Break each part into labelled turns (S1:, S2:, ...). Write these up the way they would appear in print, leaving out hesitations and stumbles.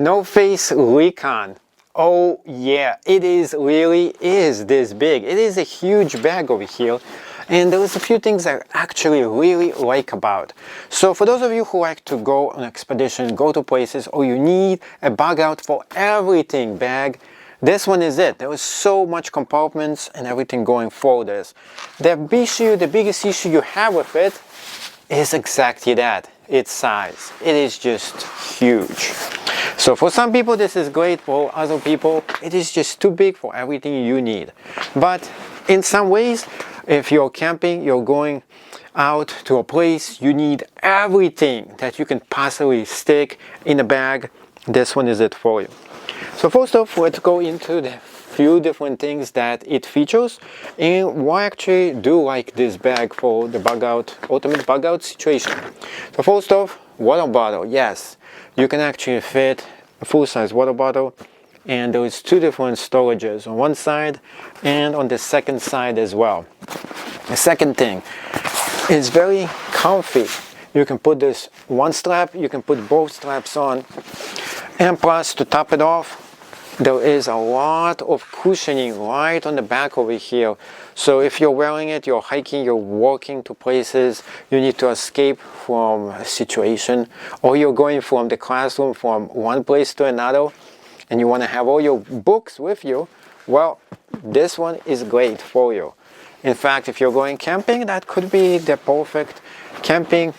S1: North Face Recon. Oh yeah, it really is this big. It is a huge bag over here. And there's a few things I actually really like about. So for those of you who like to go on expedition, go to places, or you need a bug out for everything bag, this one is it. There is so much compartments and everything going for this. The biggest issue you have with it is exactly that, its size. It is just huge. So for some people this is great, for other people it is just too big for everything you need. But in some ways, if you're camping, you're going out to a place, you need everything that you can possibly stick in a bag, this one is it for you. So first off, let's go into the few different things that it features and why I actually do like this bag for the bug out, ultimate bug out situation. So first off, water bottle. Yes, you can actually fit a full-size water bottle, and there is two different storages on one side and on the second side as well. The second thing is very comfy. You can put this one strap, you can put both straps on, and plus to top it off, there is a lot of cushioning right on the back over here. So if you're wearing it, you're hiking, you're walking to places, you need to escape from a situation, or you're going from the classroom from one place to another, and you want to have all your books with you, well, this one is great for you. In fact, if you're going camping, that could be the perfect camping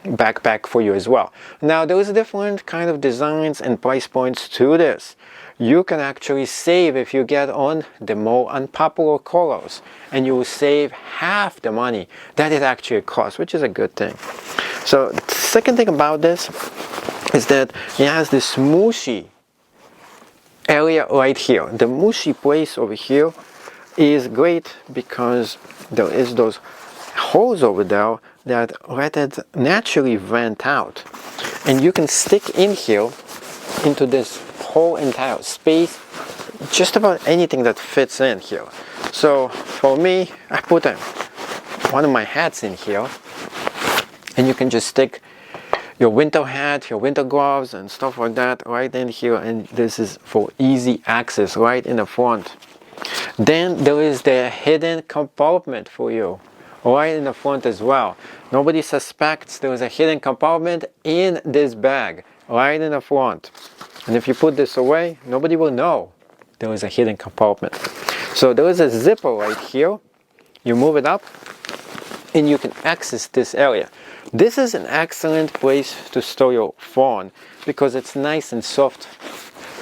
S1: backpack for you as well. Now, there's different kind of designs and price points to this. You can actually save if you get on the more unpopular colors, and you will save half the money that it actually costs, which is a good thing. So the second thing about this is that it has this mushy area right here. The mushy place over here is great because there is those holes over there that let it naturally vent out, and you can stick in here into this whole entire space just about anything that fits in here. So for me, I put one of my hats in here, and you can just stick your winter hat, your winter gloves and stuff like that right in here, and this is for easy access right in the front. Then there is the hidden compartment for you right in the front as well. Nobody suspects there is a hidden compartment in this bag right in the front, and if you put this away, nobody will know there is a hidden compartment. So there is a zipper right here. You move it up and you can access this area. This is an excellent place to store your phone because it's nice and soft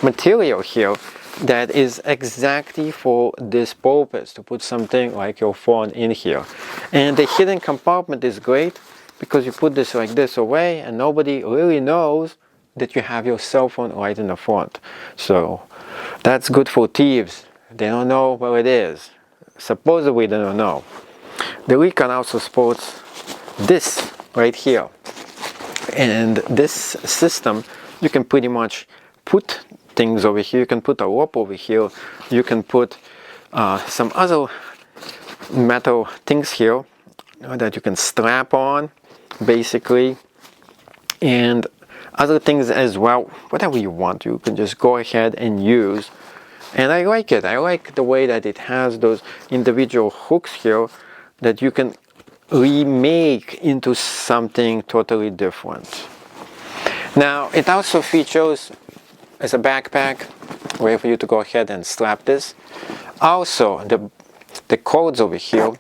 S1: material here that is exactly for this purpose, to put something like your phone in here. And the hidden compartment is great because you put this like this away and nobody really knows that you have your cell phone right in the front. So that's good for thieves. They don't know where it is. Supposedly they don't know. The Recon also sports this right here, and this system, you can pretty much put things over here. You can put a rope over here, you can put some other metal things here that you can strap on basically, and other things as well. Whatever you want, you can just go ahead and use. And I like it. I like the way that it has those individual hooks here that you can remake into something totally different. Now it also features as a backpack a way for you to go ahead and strap this. Also the cords over here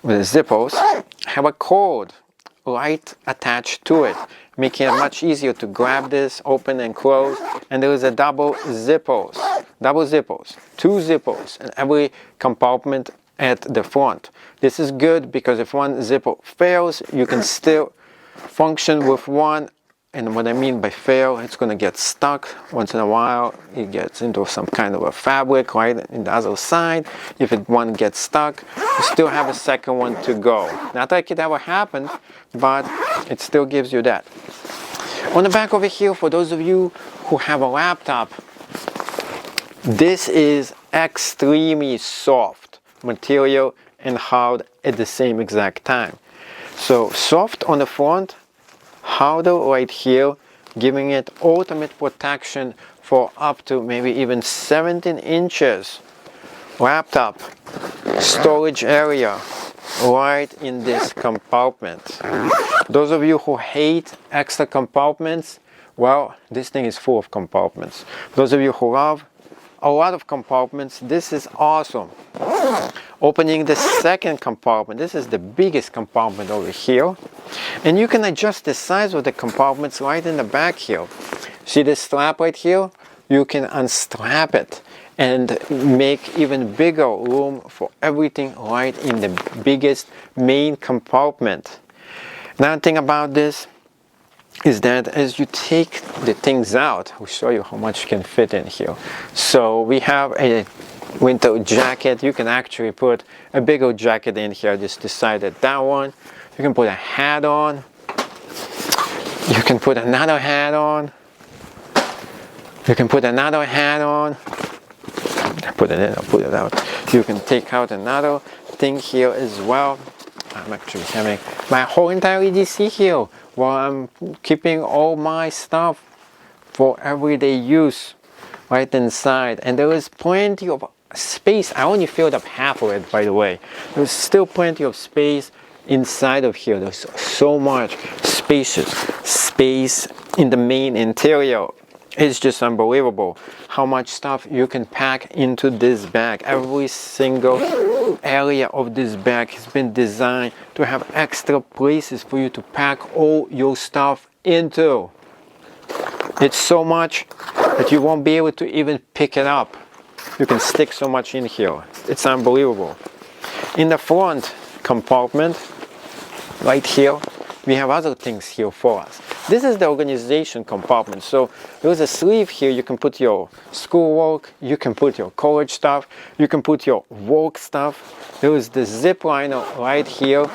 S1: with the zippers have a cord right attached to it, making it much easier to grab this, open and close. And there is a double zippers, two zippers in every compartment at the front. This is good because if one zipper fails, you can still function with one. And what I mean by fail, it's going to get stuck once in a while. It gets into some kind of a fabric right in the other side. If one gets stuck, you still have a second one to go. Not like it ever happened, but it still gives you that. On the back over here, for those of you who have a laptop, this is extremely soft material and hard at the same exact time. So soft on the front, harder right here, giving it ultimate protection for up to maybe even 17 inches. Laptop storage area right in this compartment. Those of you who hate extra compartments, well, this thing is full of compartments. Those of you who love a lot of compartments, this is awesome. Opening the second compartment, this is the biggest compartment over here, and you can adjust the size of the compartments right in the back here. See this strap right here? You can unstrap it and make even bigger room for everything right in the biggest main compartment. Another thing about this is that as you take the things out, I'll show you how much can fit in here. So we have a winter jacket. You can actually put a bigger jacket in here. I just decided that one. You can put a hat on. You can put another hat on. You can put another hat on. I put it in, I'll put it out. You can take out another thing here as well. I'm actually having my whole entire EDC here while I'm keeping all my stuff for everyday use right inside. And there is plenty of space. I only filled up half of it, by the way. There's still plenty of space inside of here. There's so much spacious space in the main interior. It's just unbelievable how much stuff you can pack into this bag. Every single area of this bag has been designed to have extra places for you to pack all your stuff into. It's so much that you won't be able to even pick it up. You can stick so much in here. It's unbelievable. In the front compartment, right here, we have other things here for us. This is the organization compartment. So there's a sleeve here. You can put your schoolwork, you can put your college stuff, you can put your work stuff. There is the zip liner right here,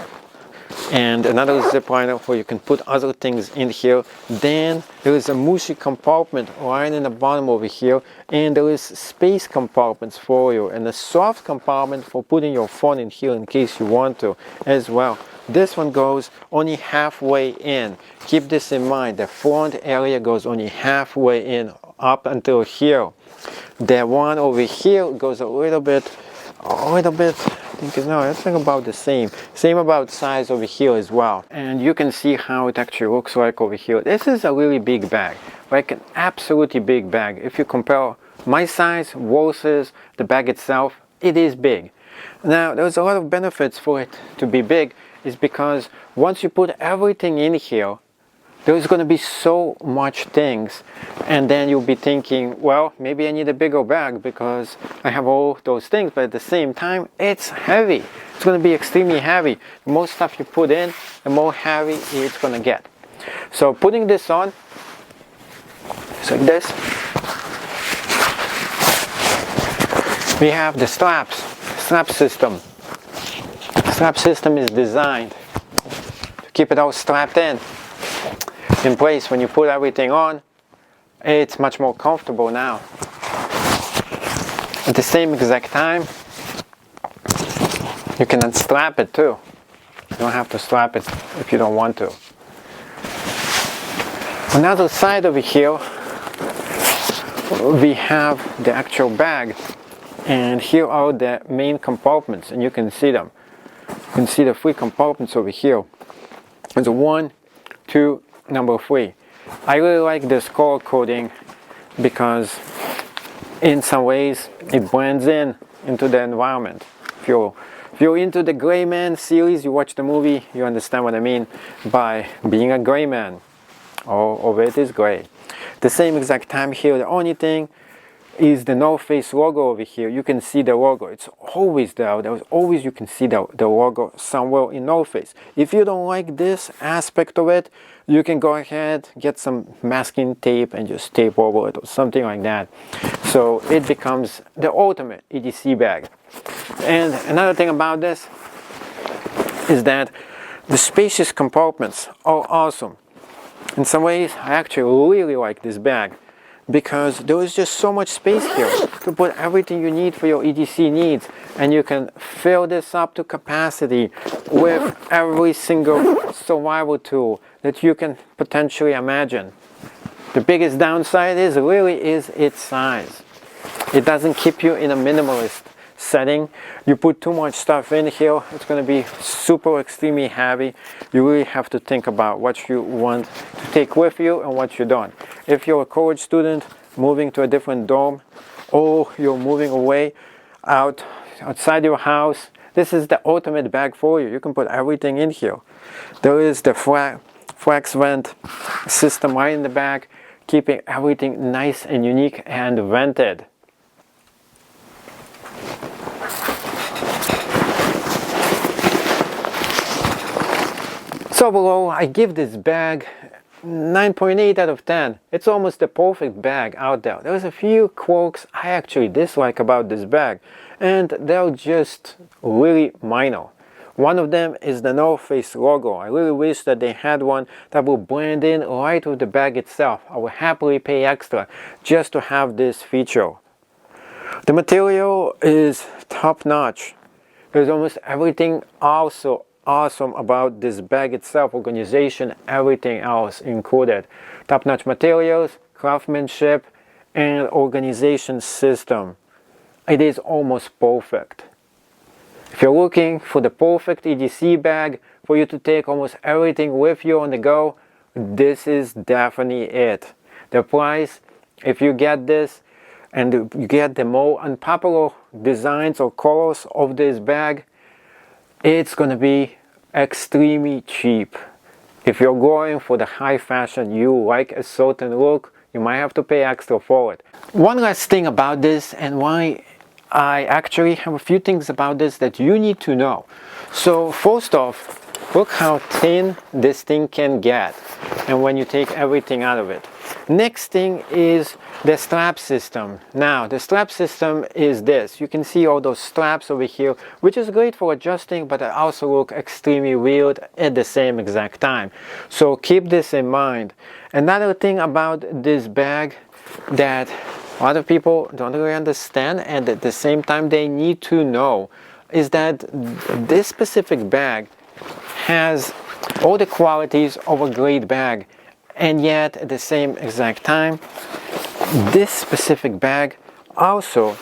S1: and another zip liner where you can put other things in here. Then there is a mushy compartment right in the bottom over here, and there is space compartments for you, and a soft compartment for putting your phone in here in case you want to as well. This one goes only halfway in. Keep this in mind. The front area goes only halfway in, up until here. The one over here goes a little bit, I think it's about the same. Same about size over here as well. And you can see how it actually looks like over here. This is a really big bag, like an absolutely big bag. If you compare my size versus the bag itself, it is big. Now, there's a lot of benefits for it to be big, is because once you put everything in here, there's going to be so much things, and then you'll be thinking, well, maybe I need a bigger bag because I have all those things, but at the same time, it's heavy. It's going to be extremely heavy. The more stuff you put in, the more heavy it's going to get. So putting this on, just like this, we have the strap system. The strap system is designed to keep it all strapped in place. When you put everything on, it's much more comfortable now. At the same exact time, you can unstrap it too. You don't have to strap it if you don't want to. On the other side over here, we have the actual bag, and here are the main compartments, and you can see them. You can see the 3 compartments over here. There's 1, 2, number 3. I really like this color coding because in some ways it blends in into the environment. If you're into the Gray Man series, you watch the movie, you understand what I mean by being a gray man. All of it is gray. The same exact time here, the only thing is the North Face logo over here. You can see the logo. It's always there. There's always, you can see the logo somewhere in North Face. If you don't like this aspect of it, you can go ahead, get some masking tape and just tape over it or something like that. So it becomes the ultimate EDC bag. And another thing about this is that the spacious compartments are awesome. In some ways, I actually really like this bag, because there is just so much space here to put everything you need for your EDC needs, and you can fill this up to capacity with every single survival tool that you can potentially imagine. The biggest downside is its size. It doesn't keep you in a minimalist setting. You put too much stuff in here, it's going to be super extremely heavy. You really have to think about what you want to take with you and what you don't. If you're a college student moving to a different dorm, or you're moving away outside your house, this is the ultimate bag for you. You can put everything in here. There is the flex vent system right in the back, keeping everything nice and unique and vented. So overall, I give this bag 9.8 out of 10. It's almost the perfect bag out there. There's a few quirks I actually dislike about this bag, and they're just really minor. One of them is the North Face logo. I really wish that they had one that will blend in right with the bag itself. I would happily pay extra just to have this feature. The material is top notch. There's almost everything also awesome about this bag itself, organization, everything else included. Top-notch materials, craftsmanship, and organization system. It is almost perfect. If you're looking for the perfect EDC bag for you to take almost everything with you on the go, this is definitely it. The price, if you get this and you get the more unpopular designs or colors of this bag, it's going to be extremely cheap. If you're going for the high fashion, you like a certain look, you might have to pay extra for it. One last thing about this, and why I actually have a few things about this that you need to know. So first off, look how thin this thing can get, and when you take everything out of it. Next thing is the strap system. Now the strap system is this. You can see all those straps over here, which is great for adjusting, but they also look extremely weird at the same exact time. So keep this in mind. Another thing about this bag that a lot of people don't really understand, and at the same time they need to know, is that this specific bag has all the qualities of a great bag, and yet at the same exact time this specific bag also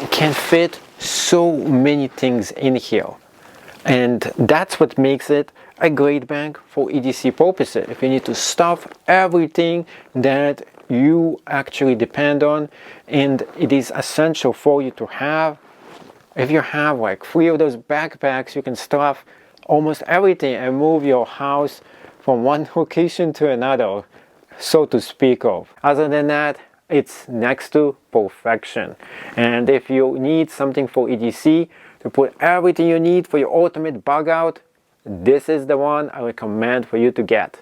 S1: can fit so many things in here, and that's what makes it a great bag for EDC purposes. If you need to stuff everything that you actually depend on, and it is essential for you to have. If you have like 3 of those backpacks, you can stuff almost everything and move your house from one location to another, so to speak of. Other than that, it's next to perfection. And if you need something for EDC to put everything you need for your ultimate bug out, this is the one I recommend for you to get.